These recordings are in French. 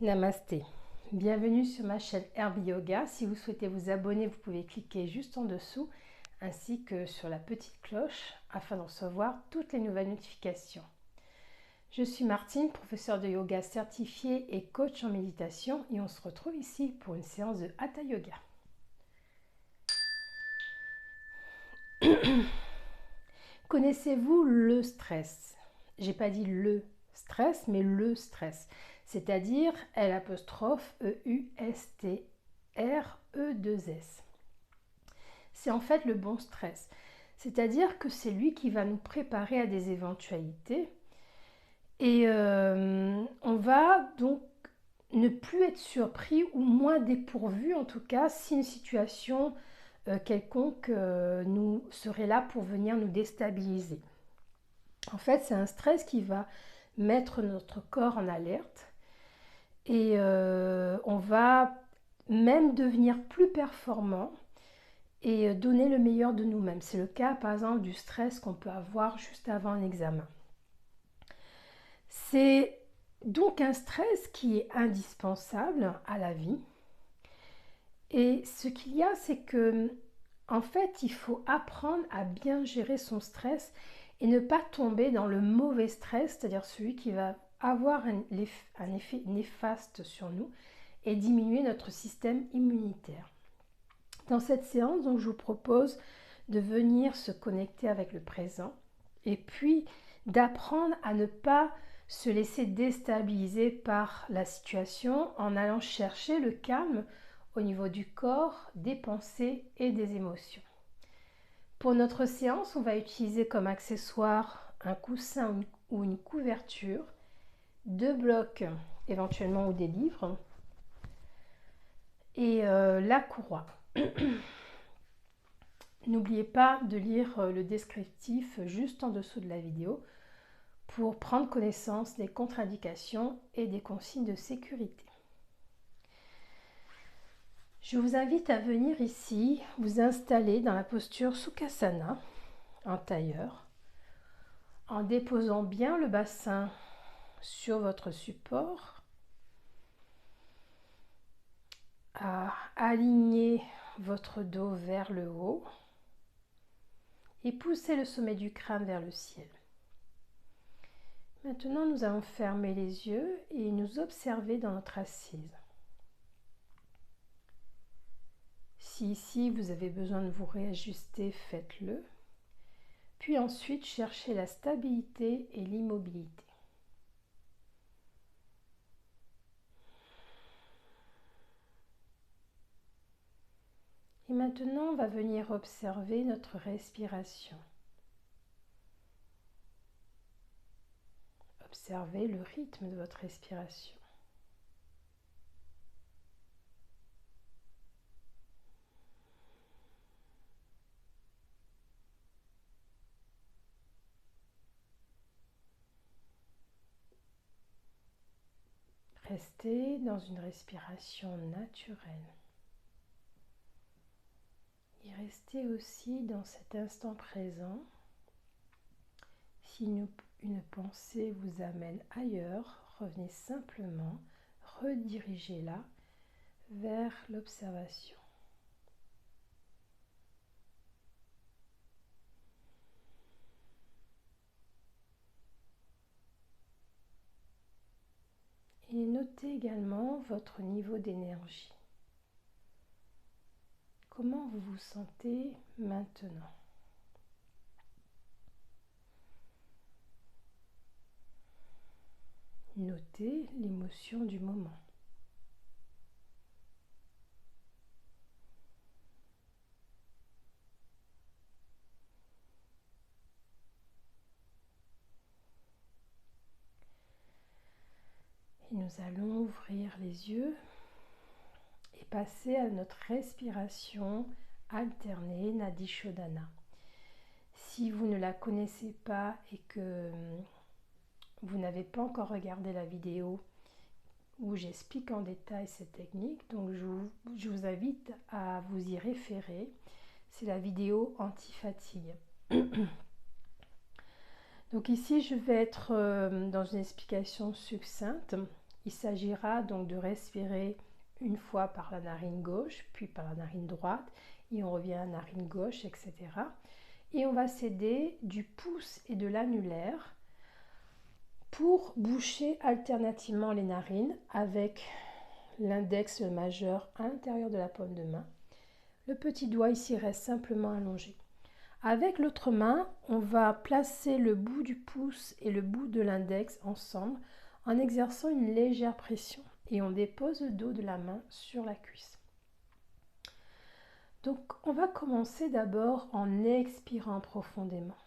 Namasté, bienvenue sur ma chaîne Herbe Yoga. Si vous souhaitez vous abonner, vous pouvez cliquer juste en dessous ainsi que sur la petite cloche afin de recevoir toutes les nouvelles notifications. Je suis Martine, professeure de yoga certifiée et coach en méditation et on se retrouve ici pour une séance de Hatha Yoga. Connaissez-vous le stress? J'ai pas dit le stress, mais le stress. C'est-à-dire L'-E-U-S-T-R-E-2-S. C'est en fait le bon stress. C'est-à-dire que c'est lui qui va nous préparer à des éventualités. Et on va donc ne plus être surpris ou moins dépourvu en tout cas si une situation quelconque nous serait là pour venir nous déstabiliser. En fait, c'est un stress qui va mettre notre corps en alerte et on va même devenir plus performant et donner le meilleur de nous-mêmes. C'est le cas par exemple du stress qu'on peut avoir juste avant un examen. C'est donc un stress qui est indispensable à la vie. Et ce qu'il y a, c'est que en fait, il faut apprendre à bien gérer son stress et ne pas tomber dans le mauvais stress, c'est-à-dire celui qui va avoir un effet néfaste sur nous et diminuer notre système immunitaire. Dans cette séance, donc, je vous propose de venir se connecter avec le présent et puis d'apprendre à ne pas se laisser déstabiliser par la situation en allant chercher le calme au niveau du corps, des pensées et des émotions. Pour notre séance, on va utiliser comme accessoire un coussin ou une couverture, 2 blocs éventuellement ou des livres et la courroie. N'oubliez pas de lire le descriptif juste en dessous de la vidéo pour prendre connaissance des contre-indications et des consignes de sécurité. Je vous invite à venir ici vous installer dans la posture Sukhasana, en tailleur, en déposant bien le bassin sur votre support, à aligner votre dos vers le haut et pousser le sommet du crâne vers le ciel. Maintenant, nous allons fermer les yeux et nous observer dans notre assise. Si ici vous avez besoin de vous réajuster, faites-le. Puis ensuite, cherchez la stabilité et l'immobilité. Et maintenant, on va venir observer notre respiration. Observez le rythme de votre respiration. Restez dans une respiration naturelle. Et restez aussi dans cet instant présent. Si une pensée vous amène ailleurs, revenez simplement, redirigez-la vers l'observation. Et notez également votre niveau d'énergie. Comment vous vous sentez maintenant? Notez l'émotion du moment. Et nous allons ouvrir les yeux et passer à notre respiration alternée Nadi Shodhana. Si vous ne la connaissez pas et que vous n'avez pas encore regardé la vidéo où j'explique en détail cette technique, donc je vous invite à vous y référer. C'est la vidéo anti-fatigue. Donc ici, je vais être dans une explication succincte Il s'agira donc de respirer une fois par la narine gauche, puis par la narine droite, et on revient à la narine gauche, etc. Et on va s'aider du pouce et de l'annulaire pour boucher alternativement les narines avec l'index majeur à l'intérieur de la paume de main. Le petit doigt ici reste simplement allongé. Avec l'autre main, on va placer le bout du pouce et le bout de l'index ensemble en exerçant une légère pression et on dépose le dos de la main sur la cuisse. Donc on va commencer d'abord en expirant profondément.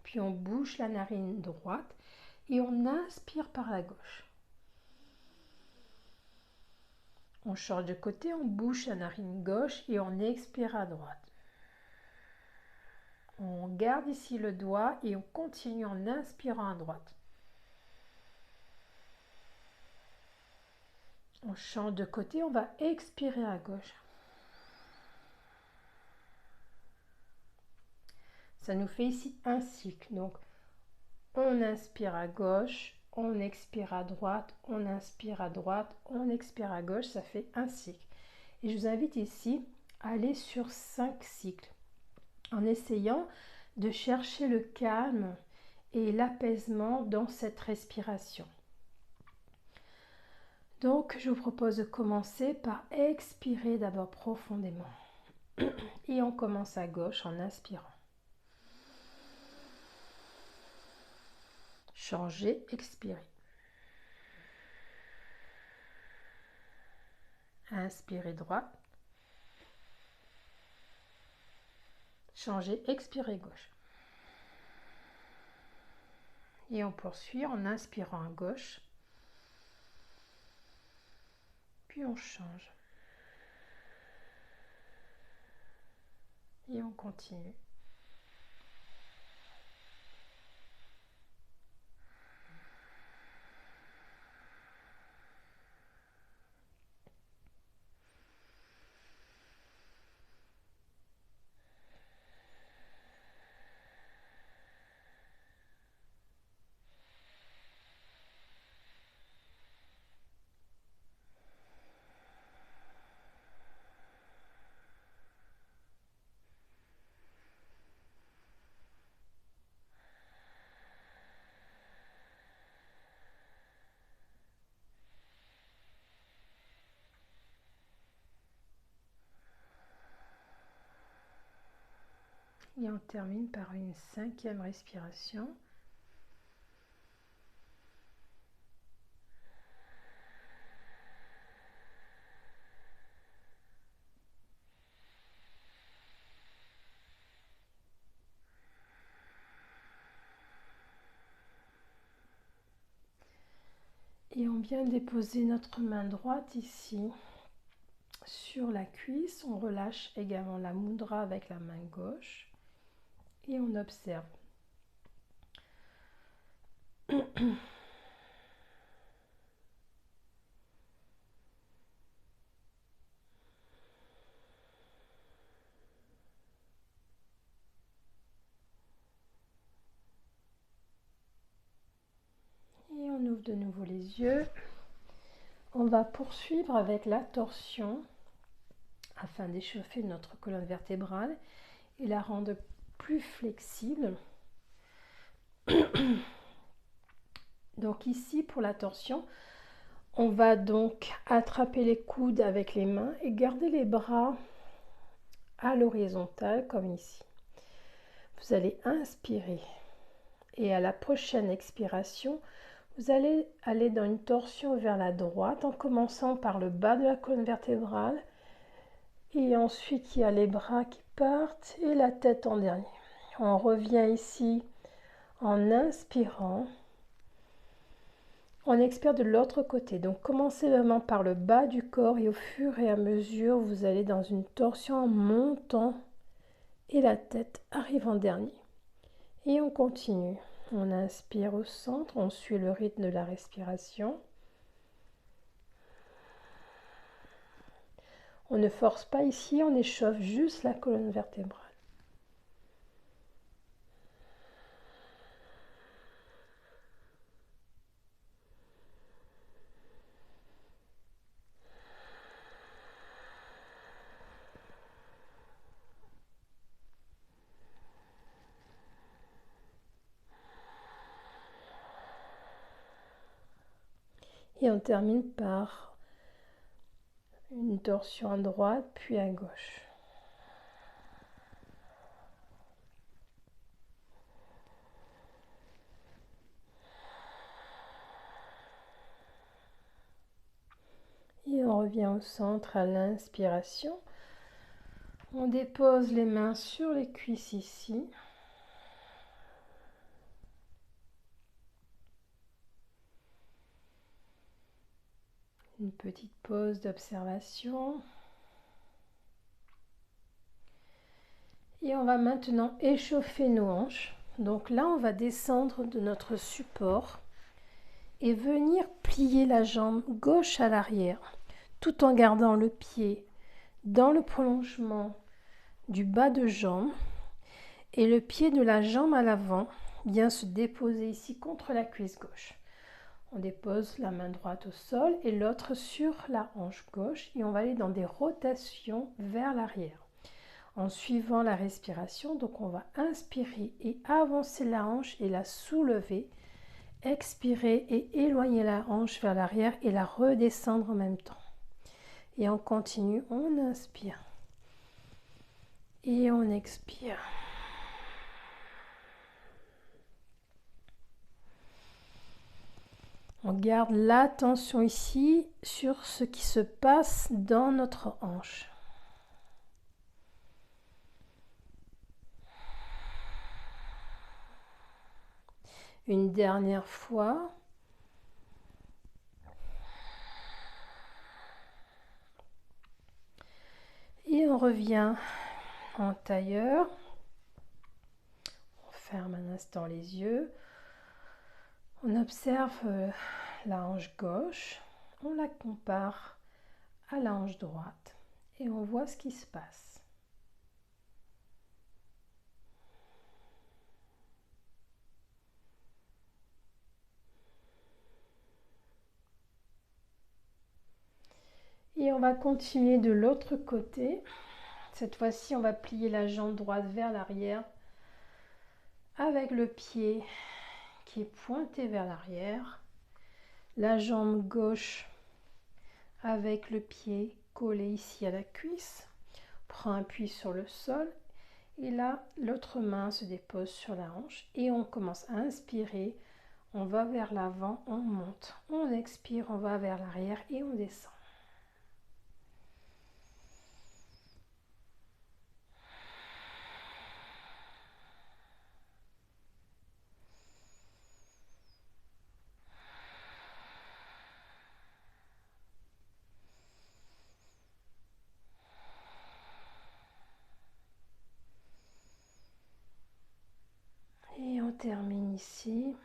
Puis on bouche la narine droite et on inspire par la gauche. On change de côté, on bouche la narine gauche et on expire à droite. On garde ici le doigt et on continue en inspirant à droite. On change de côté, on va expirer à gauche. Ça nous fait ici un cycle. Donc, on inspire à gauche, on expire à droite, on inspire à droite, on expire à gauche. Ça fait un cycle. Et je vous invite ici à aller sur 5 cycles en essayant de chercher le calme et l'apaisement dans cette respiration. Donc, je vous propose de commencer par expirer d'abord profondément. Et on commence à gauche en inspirant. Changer, expirer. Inspirez droite. Changer, expirer gauche. Et on poursuit en inspirant à gauche. Puis on change. Et on continue. Et on termine par une 5e respiration. Et on vient déposer notre main droite ici sur la cuisse. On relâche également la mudra avec la main gauche. Et on observe. Et on ouvre de nouveau les yeux. On va poursuivre avec la torsion afin d'échauffer notre colonne vertébrale et la rendre plus flexible. Donc ici, pour la torsion, on va donc attraper les coudes avec les mains et garder les bras à l'horizontale comme ici. Vous allez inspirer et à la prochaine expiration, vous allez aller dans une torsion vers la droite en commençant par le bas de la colonne vertébrale et ensuite il y a les bras qui partent et la tête en dernier. On revient ici en inspirant. On expire de l'autre côté. Donc commencez vraiment par le bas du corps et au fur et à mesure, vous allez dans une torsion en montant et la tête arrive en dernier. Et on continue. On inspire au centre, on suit le rythme de la respiration. On ne force pas ici, on échauffe juste la colonne vertébrale. Et on termine par une torsion à droite puis à gauche. Et on revient au centre à l'inspiration. On dépose les mains sur les cuisses ici. Une petite pause d'observation. Et on va maintenant échauffer nos hanches. Donc là, on va descendre de notre support et venir plier la jambe gauche à l'arrière, tout en gardant le pied dans le prolongement du bas de jambe et le pied de la jambe à l'avant vient se déposer ici contre la cuisse gauche. On dépose la main droite au sol et l'autre sur la hanche gauche et on va aller dans des rotations vers l'arrière. En suivant la respiration, donc on va inspirer et avancer la hanche et la soulever, expirer et éloigner la hanche vers l'arrière et la redescendre en même temps. Et on continue, on inspire et on expire. On garde l'attention ici sur ce qui se passe dans notre hanche. Une dernière fois. Et on revient en tailleur. On ferme un instant les yeux. On observe la hanche gauche. On la compare à la hanche droite. Et on voit ce qui se passe. Et on va continuer de l'autre côté. Cette fois-ci, on va plier la jambe droite vers l'arrière avec le pied qui est pointé vers l'arrière. La jambe gauche avec le pied collé ici à la cuisse. Prend appui sur le sol. Et là, l'autre main se dépose sur la hanche. Et on commence à inspirer. On va vers l'avant, on monte. On expire, on va vers l'arrière et on descend. Et on termine ici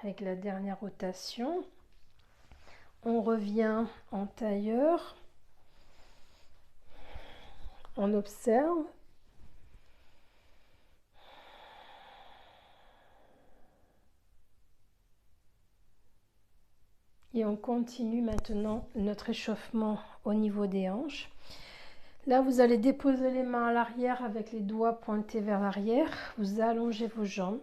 avec la dernière rotation. On revient en tailleur. On observe. Et on continue maintenant notre échauffement au niveau des hanches. Là, vous allez déposer les mains à l'arrière avec les doigts pointés vers l'arrière. Vous allongez vos jambes.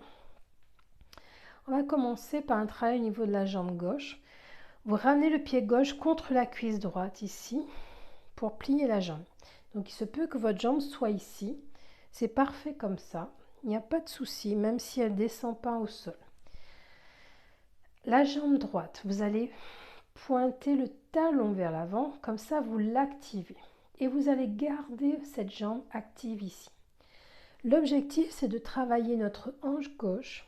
On va commencer par un travail au niveau de la jambe gauche. Vous ramenez le pied gauche contre la cuisse droite ici pour plier la jambe. Donc il se peut que votre jambe soit ici. C'est parfait comme ça. Il n'y a pas de souci, même si elle ne descend pas au sol. La jambe droite, vous allez pointer le talon vers l'avant, comme ça vous l'activez. Et vous allez garder cette jambe active ici. L'objectif, c'est de travailler notre hanche gauche.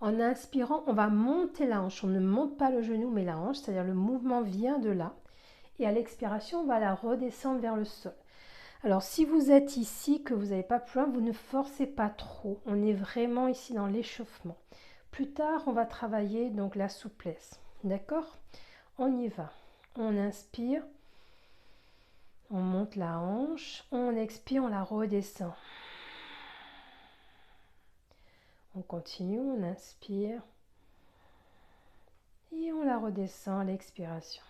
En inspirant, on va monter la hanche. On ne monte pas le genou, mais la hanche, c'est-à-dire le mouvement vient de là. Et à l'expiration, on va la redescendre vers le sol. Alors, si vous êtes ici, que vous n'avez pas plus loin, vous ne forcez pas trop. On est vraiment ici dans l'échauffement. Plus tard, on va travailler donc la souplesse. D'accord? On y va. On inspire. On monte la hanche. On expire, on la redescend. On continue, on inspire. Et on la redescend à l'expiration.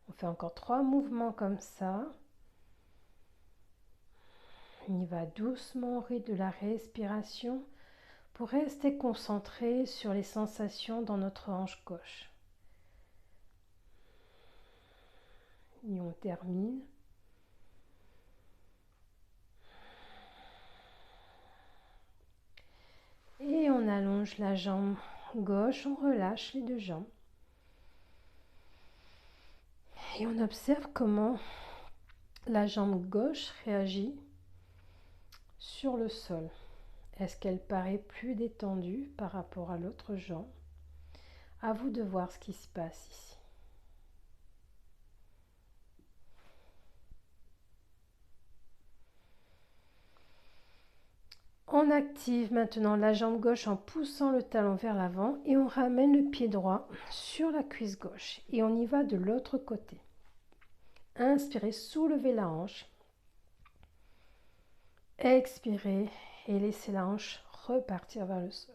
On fait encore 3 mouvements comme ça. On y va doucement au rythme de la respiration pour rester concentré sur les sensations dans notre hanche gauche. Et on termine. Et on allonge la jambe gauche, on relâche les deux jambes. Et on observe comment la jambe gauche réagit sur le sol. Est-ce qu'elle paraît plus détendue par rapport à l'autre jambe? À vous de voir ce qui se passe ici. On active maintenant la jambe gauche en poussant le talon vers l'avant et on ramène le pied droit sur la cuisse gauche. Et on y va de l'autre côté. Inspirez, soulevez la hanche. Expirez et laissez la hanche repartir vers le sol.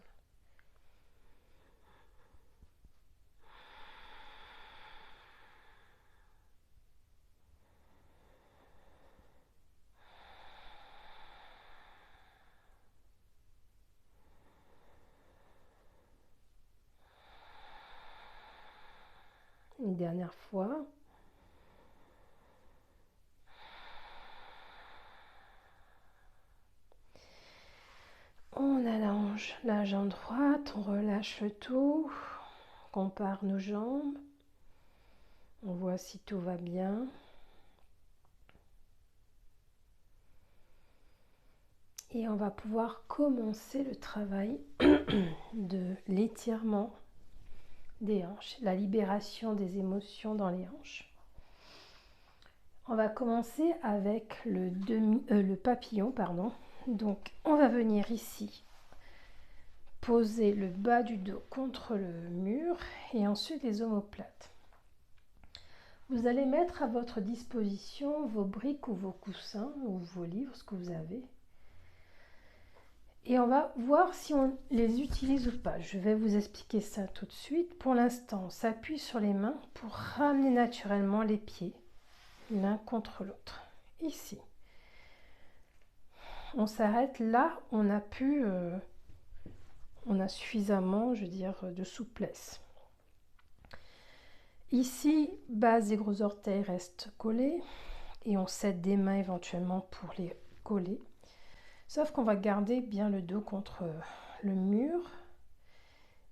Une dernière fois. On allonge la jambe droite, on relâche le tout, on compare nos jambes, on voit si tout va bien. Et on va pouvoir commencer le travail de l'étirement des hanches, la libération des émotions dans les hanches. On va commencer avec le papillon, pardon. Donc on va venir ici poser le bas du dos contre le mur et ensuite les omoplates. Vous allez mettre à votre disposition vos briques ou vos coussins ou vos livres, ce que vous avez. Et on va voir si on les utilise ou pas. Je vais vous expliquer ça tout de suite. Pour l'instant, on s'appuie sur les mains pour ramener naturellement les pieds l'un contre l'autre. Ici. On s'arrête là, on a suffisamment, je veux dire, de souplesse. Ici, base des gros orteils restent collés et on s'aide des mains éventuellement pour les coller. Sauf qu'on va garder bien le dos contre le mur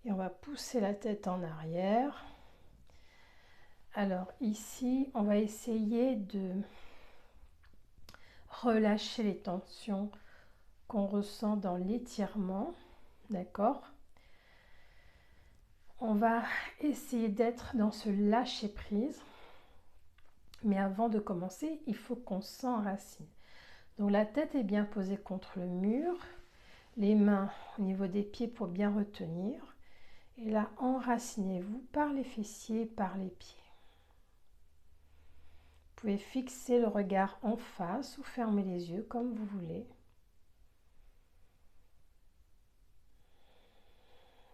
et on va pousser la tête en arrière. Alors ici, on va essayer de relâcher les tensions qu'on ressent dans l'étirement, d'accord? On va essayer d'être dans ce lâcher prise, mais avant de commencer, il faut qu'on s'enracine. Donc la tête est bien posée contre le mur, les mains au niveau des pieds pour bien retenir. Et là, enracinez-vous par les fessiers, par les pieds. Vous pouvez fixer le regard en face ou fermer les yeux comme vous voulez.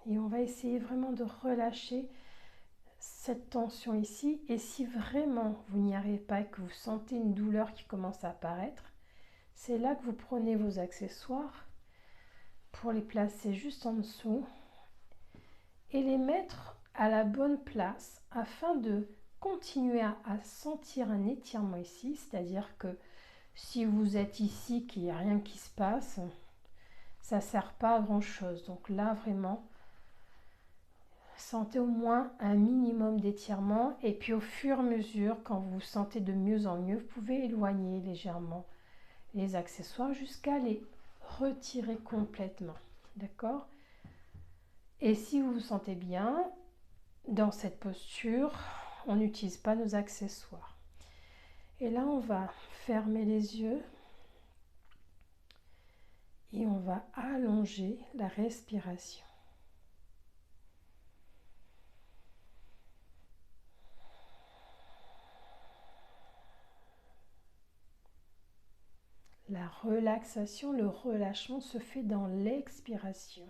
Et on va essayer vraiment de relâcher cette tension ici. Et si vraiment vous n'y arrivez pas et que vous sentez une douleur qui commence à apparaître, c'est là que vous prenez vos accessoires pour les placer juste en dessous et les mettre à la bonne place afin de continuer à sentir un étirement ici, c'est-à-dire que si vous êtes ici, qu'il n'y a rien qui se passe, ça ne sert pas à grand chose. Donc là vraiment, sentez au moins un minimum d'étirement et puis au fur et à mesure, quand vous vous sentez de mieux en mieux, vous pouvez éloigner légèrement les accessoires jusqu'à les retirer complètement, d'accord? Et si vous vous sentez bien dans cette posture, on n'utilise pas nos accessoires. Et là, on va fermer les yeux et on va allonger la respiration. La relaxation, le relâchement se fait dans l'expiration.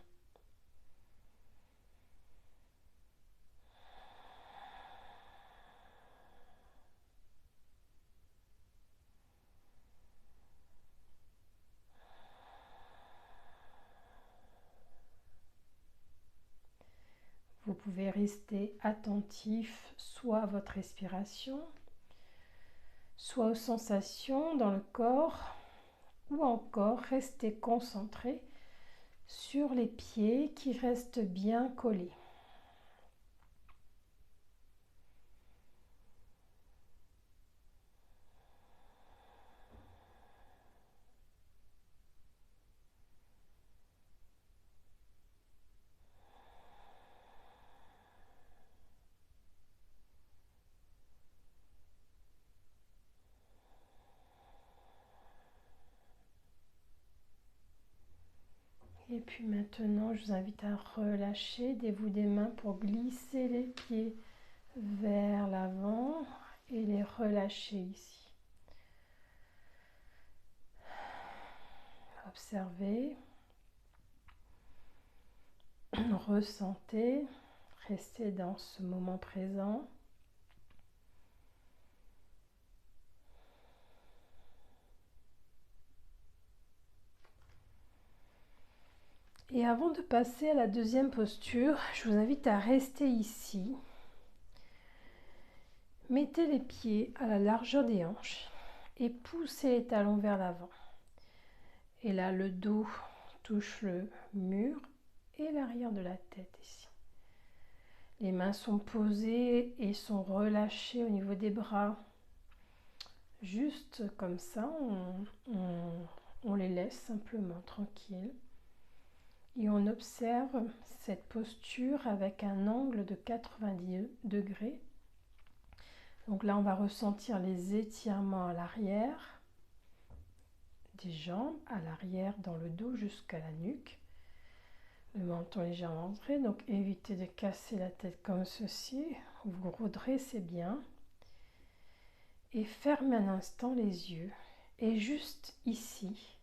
Vous pouvez rester attentif soit à votre respiration, soit aux sensations dans le corps, ou encore rester concentré sur les pieds qui restent bien collés. Et puis maintenant, je vous invite à relâcher des bouts des mains pour glisser les pieds vers l'avant et les relâcher ici. Observez, ressentez, restez dans ce moment présent. Et avant de passer à la deuxième posture, je vous invite à rester ici. Mettez les pieds à la largeur des hanches et poussez les talons vers l'avant. Et là, le dos touche le mur et l'arrière de la tête ici. Les mains sont posées et sont relâchées au niveau des bras. Juste comme ça, on les laisse simplement tranquilles. Et on observe cette posture avec un angle de 90 degrés. Donc là, on va ressentir les étirements à l'arrière des jambes, à l'arrière dans le dos jusqu'à la nuque. Le menton légèrement entré, donc évitez de casser la tête comme ceci. Vous redressez bien. Et fermez un instant les yeux. Et juste ici,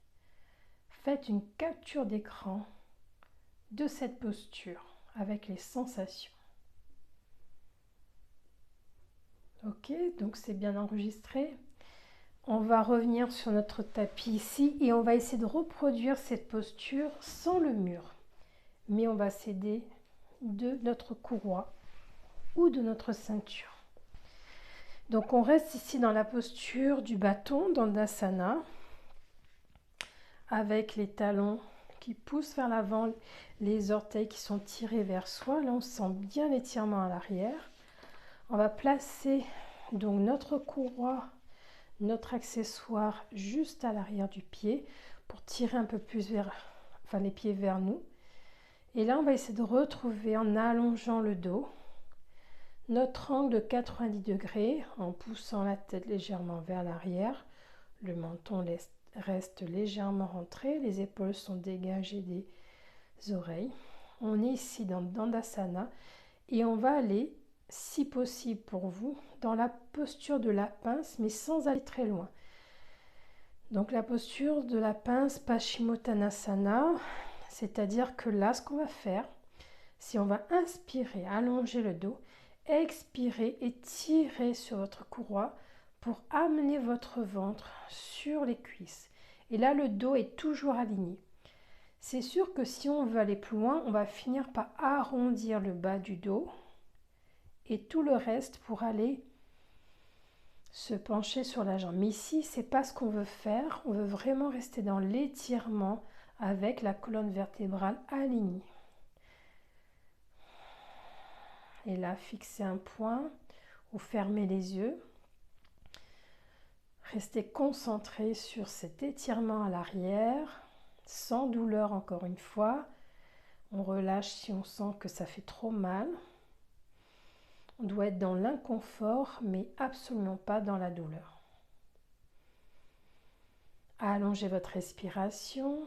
faites une capture d'écran de cette posture avec les sensations. Ok, donc c'est bien enregistré. On va revenir sur notre tapis ici et on va essayer de reproduire cette posture sans le mur. Mais on va s'aider de notre courroie ou de notre ceinture. Donc on reste ici dans la posture du bâton, dans l'asana, avec les talons qui poussent vers l'avant, les orteils qui sont tirés vers soi. Là on sent bien l'étirement à l'arrière. On va placer donc notre courroie, notre accessoire juste à l'arrière du pied pour tirer un peu plus les pieds vers nous. Et là on va essayer de retrouver en allongeant le dos notre angle de 90 degrés en poussant la tête légèrement vers l'arrière. Le menton reste légèrement rentré, les épaules sont dégagées des oreilles. On est ici dans Dandasana et on va aller, si possible pour vous, dans la posture de la pince, mais sans aller très loin. Donc la posture de la pince Paschimottanasana, c'est-à-dire que là, ce qu'on va faire, si on va inspirer, allonger le dos, expirez et tirez sur votre courroie pour amener votre ventre sur les cuisses. Et là, le dos est toujours aligné. C'est sûr que si on veut aller plus loin, on va finir par arrondir le bas du dos et tout le reste pour aller se pencher sur la jambe. Mais ici, c'est pas ce qu'on veut faire. On veut vraiment rester dans l'étirement avec la colonne vertébrale alignée. Et là, fixez un point ou fermez les yeux. Restez concentré sur cet étirement à l'arrière, sans douleur encore une fois. On relâche si on sent que ça fait trop mal. On doit être dans l'inconfort, mais absolument pas dans la douleur. Allongez votre respiration.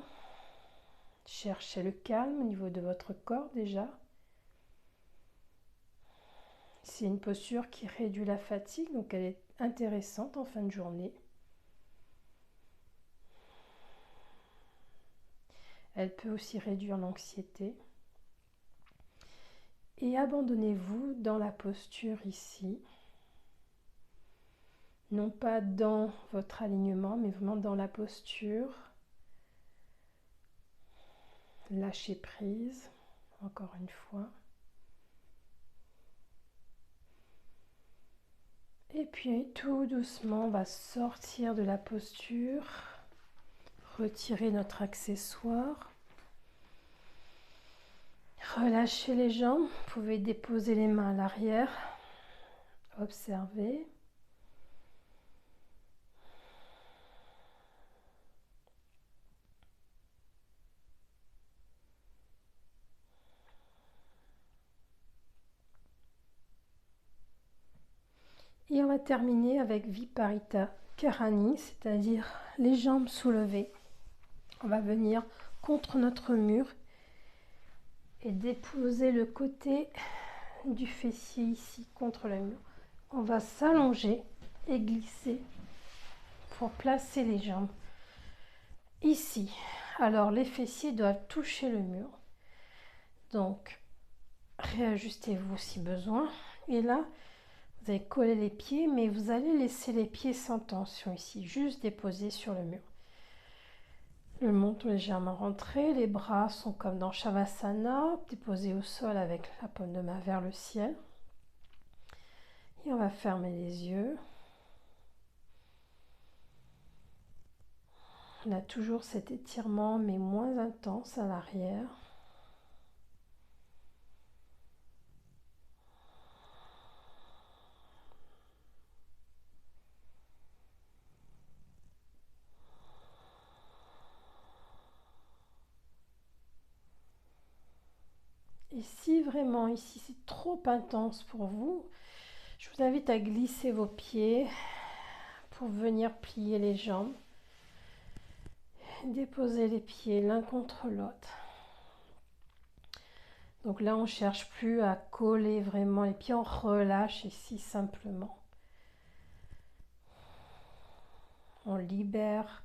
Cherchez le calme au niveau de votre corps déjà. C'est une posture qui réduit la fatigue, donc elle est intéressante en fin de journée. Elle peut aussi réduire l'anxiété. Et abandonnez-vous dans la posture ici. Non pas dans votre alignement, mais vraiment dans la posture. Lâchez prise, encore une fois. Et puis tout doucement, on va sortir de la posture, retirer notre accessoire. Relâchez les jambes, vous pouvez déposer les mains à l'arrière, observez. Et on va terminer avec Viparita Karani, c'est-à-dire les jambes soulevées. On va venir contre notre mur et déposer le côté du fessier ici contre le mur. On va s'allonger et glisser pour placer les jambes ici. Alors les fessiers doivent toucher le mur. Donc réajustez-vous si besoin. Et là, vous allez coller les pieds, mais vous allez laisser les pieds sans tension ici, juste déposer sur le mur. Le menton légèrement rentré, les bras sont comme dans Shavasana, déposés au sol avec la paume de main vers le ciel. Et on va fermer les yeux. On a toujours cet étirement, mais moins intense à l'arrière. Et si vraiment ici c'est trop intense pour vous, je vous invite à glisser vos pieds pour venir plier les jambes. Déposer les pieds l'un contre l'autre. Donc là, on ne cherche plus à coller vraiment les pieds, on relâche ici simplement. On libère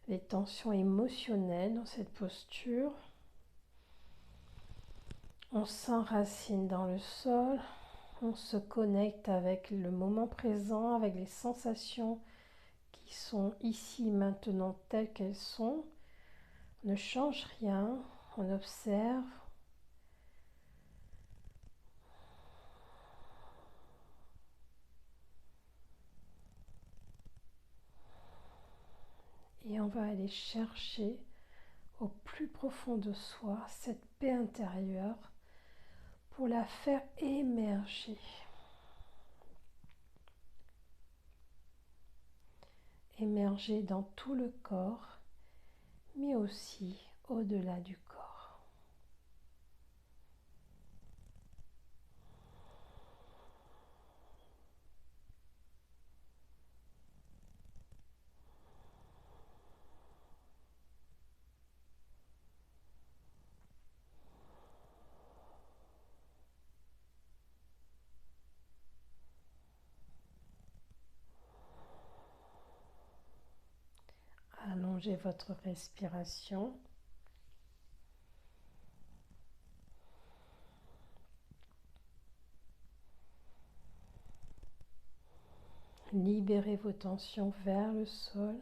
les tensions émotionnelles dans cette posture. On s'enracine dans le sol, on se connecte avec le moment présent, avec les sensations qui sont ici maintenant telles qu'elles sont. On ne change rien, on observe. Et on va aller chercher au plus profond de soi cette paix intérieure pour la faire émerger. Émerger dans tout le corps, mais aussi au-delà du corps. Allongez votre respiration. Libérez vos tensions vers le sol.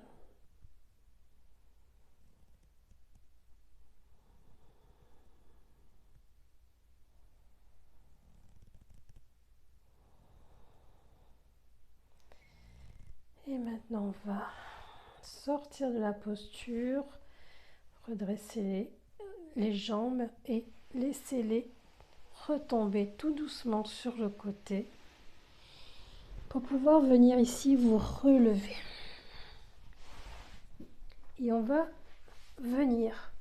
Et maintenant, on va sortir de la posture, redresser les jambes et laissez-les retomber tout doucement sur le côté pour pouvoir venir ici vous relever. Et on va venir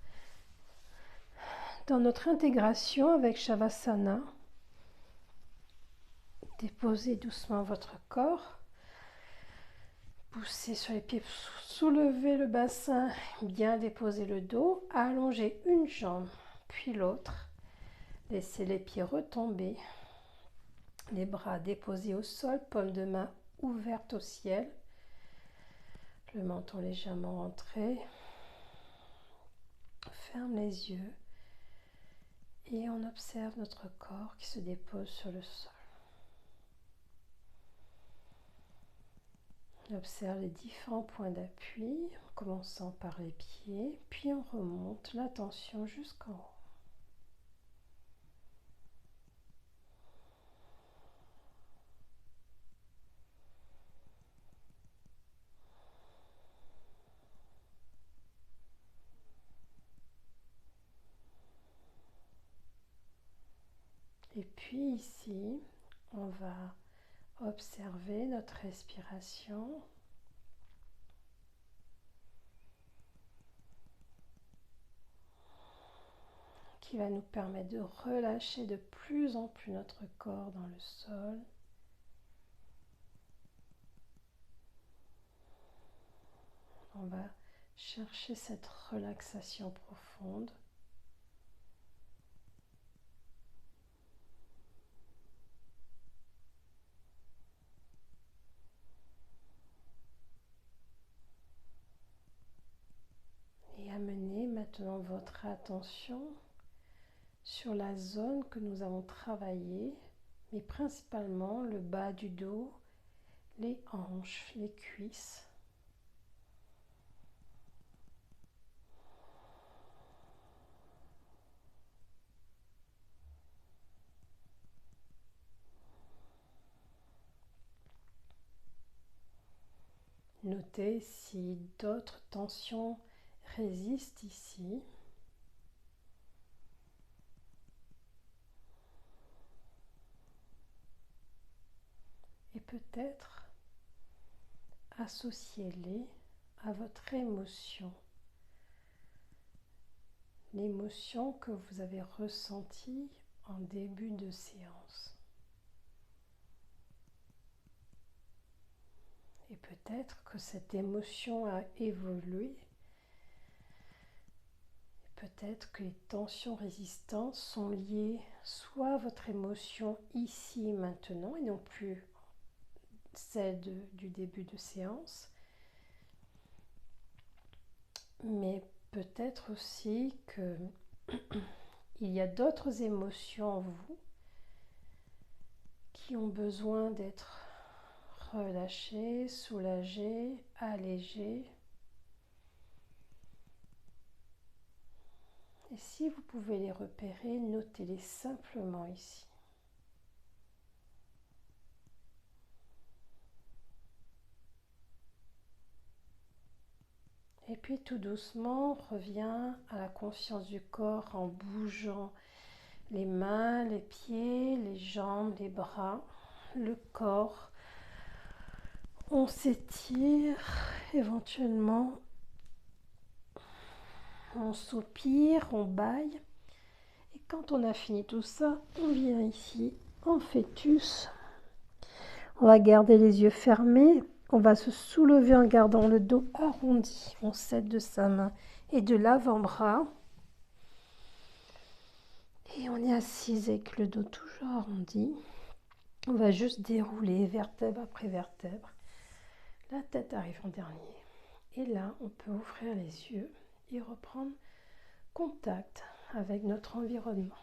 dans notre intégration avec Shavasana. Déposez doucement votre corps. Poussez sur les pieds, soulevez le bassin, bien déposer le dos, allongez une jambe puis l'autre. Laissez les pieds retomber, les bras déposés au sol, paume de main ouverte au ciel, le menton légèrement rentré. Ferme les yeux et on observe notre corps qui se dépose sur le sol. On observe les différents points d'appui, en commençant par les pieds, puis on remonte l'attention jusqu'en haut. Et puis ici, on va observer notre respiration. Qui va nous permettre de relâcher de plus en plus notre corps dans le sol. On va chercher cette relaxation profonde. Et amenez maintenant votre attention sur la zone que nous avons travaillée, mais principalement le bas du dos, les hanches, les cuisses. Notez si d'autres tensions résistent ici. Et peut-être associez-les à votre émotion. L'émotion que vous avez ressentie en début de séance. Et peut-être que cette émotion a évolué. Peut-être que les tensions résistantes sont liées soit à votre émotion ici et maintenant et non plus celle du début de séance, mais peut-être aussi que il y a d'autres émotions en vous qui ont besoin d'être relâchées, soulagées, allégées. Et si vous pouvez les repérer, notez-les simplement ici. Et puis tout doucement, on revient à la conscience du corps en bougeant les mains, les pieds, les jambes, les bras, le corps. On s'étire, éventuellement, on soupire, on bâille. Et quand on a fini tout ça, on vient ici en fœtus. On va garder les yeux fermés. On va se soulever en gardant le dos arrondi. On s'aide de sa main et de l'avant-bras. Et on est assise avec le dos toujours arrondi. On va juste dérouler vertèbre après vertèbre. La tête arrive en dernier. Et là, on peut ouvrir les yeux et reprendre contact avec notre environnement.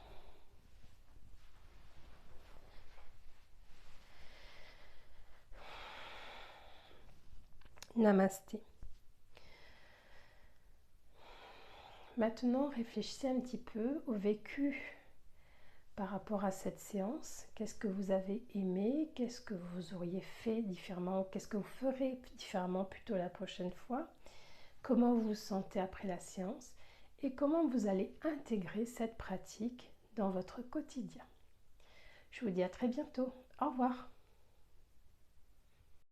Namasté. Maintenant, réfléchissez un petit peu au vécu par rapport à cette séance. Qu'est-ce que vous avez aimé? Qu'est-ce que vous auriez fait différemment? Qu'est-ce que vous ferez différemment plutôt la prochaine fois? Comment vous vous sentez après la séance? Et comment vous allez intégrer cette pratique dans votre quotidien? Je vous dis à très bientôt. Au revoir.